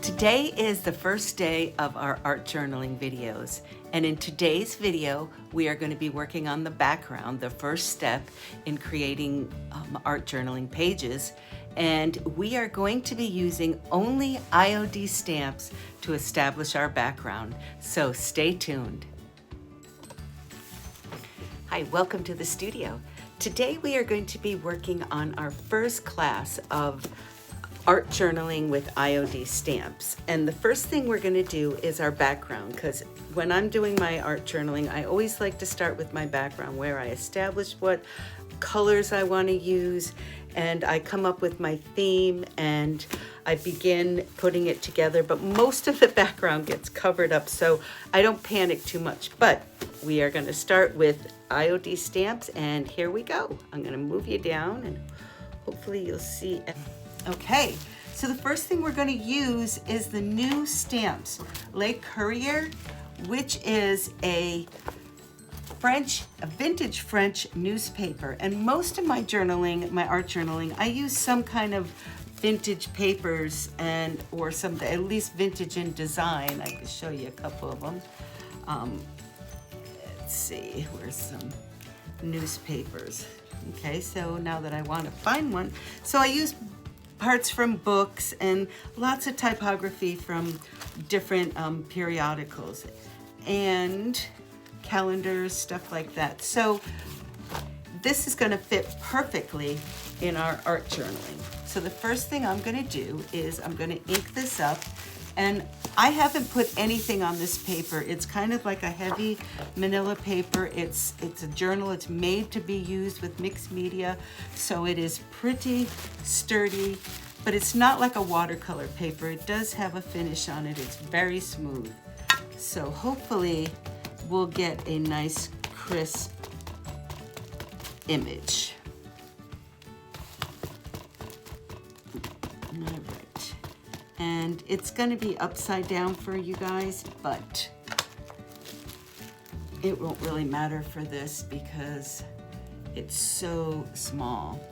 Today is the first day of our art journaling videos, and in today's video we are going to be working on the background, the first step in creating art journaling pages, and we are going to be using only IOD stamps to establish our background, so stay tuned. Hi, welcome to the studio. Today we are going to be working on our first class of art journaling with IOD stamps. And the first thing we're going to do is our background, because when I'm doing my art journaling, I always like to start with my background where I establish what colors I want to use, and I come up with my theme and I begin putting it together, but most of the background gets covered up, so I don't panic too much. But we are going to start with IOD stamps, and here we go. I'm going to move you down and hopefully you'll see. Okay, so the first thing we're going to use is the new stamps, Le Courrier, which is a vintage French newspaper. And most of my journaling, my art journaling, I use some kind of vintage papers or some, at least vintage in design. I can show you a couple of them. Let's see, where's some newspapers? Okay, so now that I want to find one, so I use parts from books and lots of typography from different periodicals and calendars, stuff like that. So this is going to fit perfectly in our art journaling. So the first thing I'm going to do is I'm going to ink this up, and I haven't put anything on this paper. It's kind of like a heavy manila paper. It's a journal. It's made to be used with mixed media, so it is pretty sturdy, but it's not like a watercolor paper. It does have a finish on it. It's very smooth. So hopefully we'll get a nice crisp image. All right. And it's going to be upside down for you guys, but it won't really matter for this because it's so small.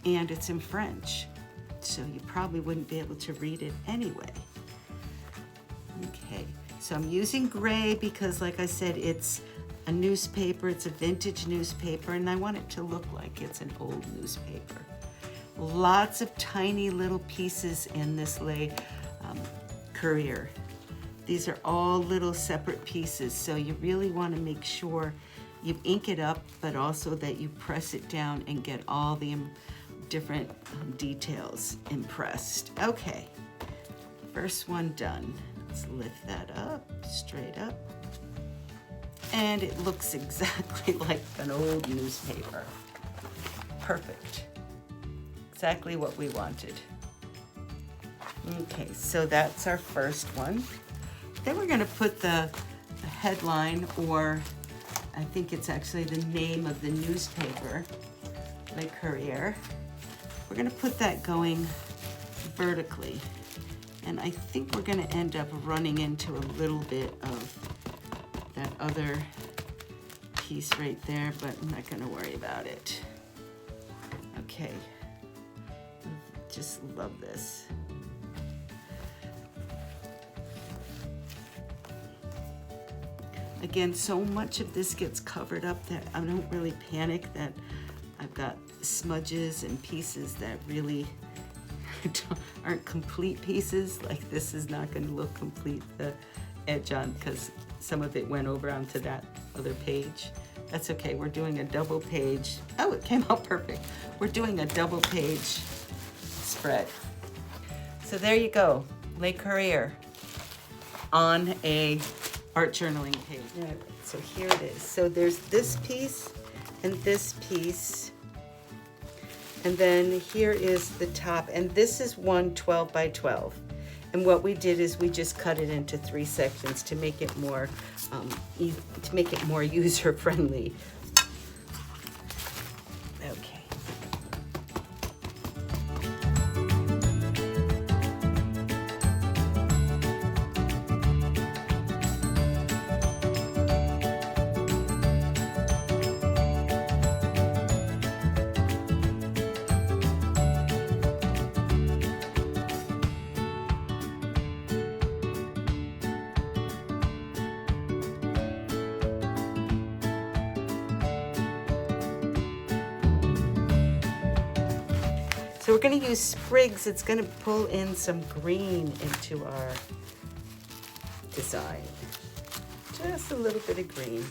And it's in French, so you probably wouldn't be able to read it anyway. Okay, so I'm using gray because, like I said, it's a newspaper, it's a vintage newspaper, and I want it to look like it's an old newspaper. Lots of tiny little pieces in this Le Courrier. These are all little separate pieces, so you really want to make sure you ink it up, but also that you press it down and get all the different details impressed. Okay, first one done. Let's lift that up, straight up. And it looks exactly like an old newspaper. Perfect. Exactly what we wanted. Okay, so that's our first one. Then we're going to put the headline, or I think it's actually the name of the newspaper, Le Courrier. We're going to put that going vertically. And I think we're going to end up running into a little bit of that other piece right there, but I'm not going to worry about it. Okay. Just love this. Again, so much of this gets covered up that I don't really panic that I've got smudges and pieces that really aren't complete pieces. Like this is not going to look complete, the edge on, because some of it went over onto that other page. That's okay, we're doing a double page. Oh, it came out perfect. We're doing a double page spread. So there you go, Le Courrier on a art journaling page. All right, so here it is. So there's this piece and this piece, and then here is the top, and this is one 12 by 12. And what we did is we just cut it into 3 sections to make it more user friendly. Okay. So we're going to use sprigs. It's going to pull in some green into our design. Just a little bit of green.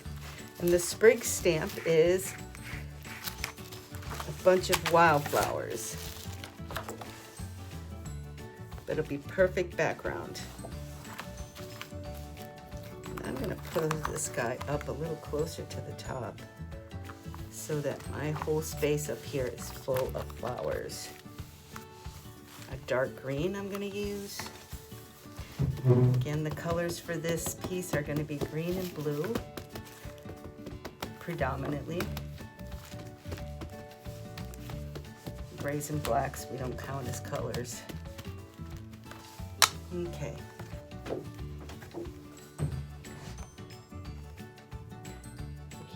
And the sprig stamp is a bunch of wildflowers. It'll be perfect background. And I'm going to pull this guy up a little closer to the top so that my whole space up here is full of flowers. A dark green I'm going to use. Again, the colors for this piece are going to be green and blue predominantly. Grays and blacks we don't count as colors. Okay.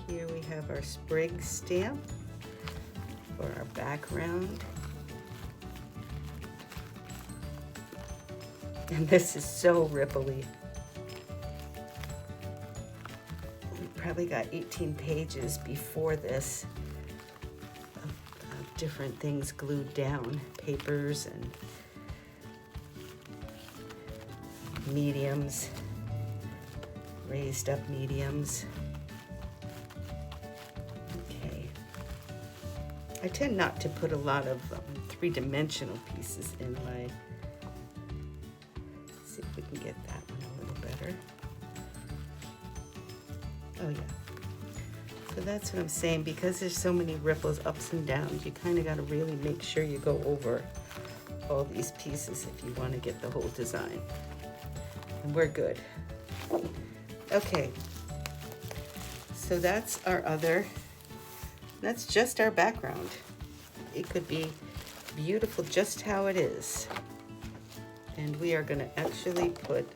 Here we have our sprig stamp for our background. And this is so ripply. We probably got 18 pages before this of different things glued down, papers and mediums, raised up mediums. Okay. I tend not to put a lot of three-dimensional pieces in my, let's see if we can get that one a little better. Oh yeah. So that's what I'm saying, because there's so many ripples, ups and downs, you kind of got to really make sure you go over all these pieces if you want to get the whole design. And we're good. Okay, so that's that's just our background. It could be beautiful just how it is. And we are gonna actually put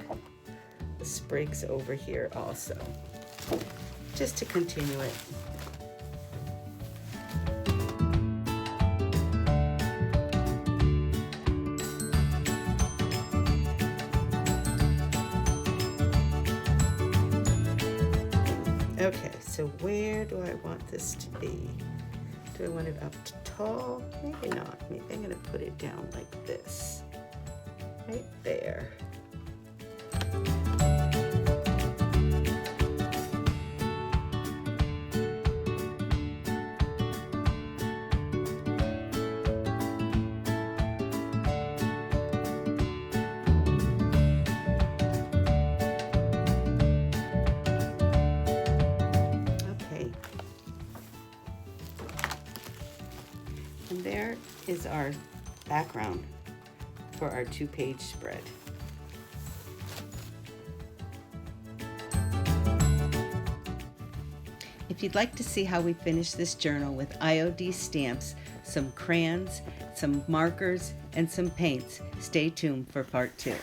the sprigs over here also, just to continue it. Okay, so where do I want this to be? Do I want it up tall? Maybe not. Maybe I'm going to put it down like this. Right there. And there is our background for our 2-page spread. If you'd like to see how we finish this journal with IOD stamps, some crayons, some markers, and some paints, stay tuned for part 2.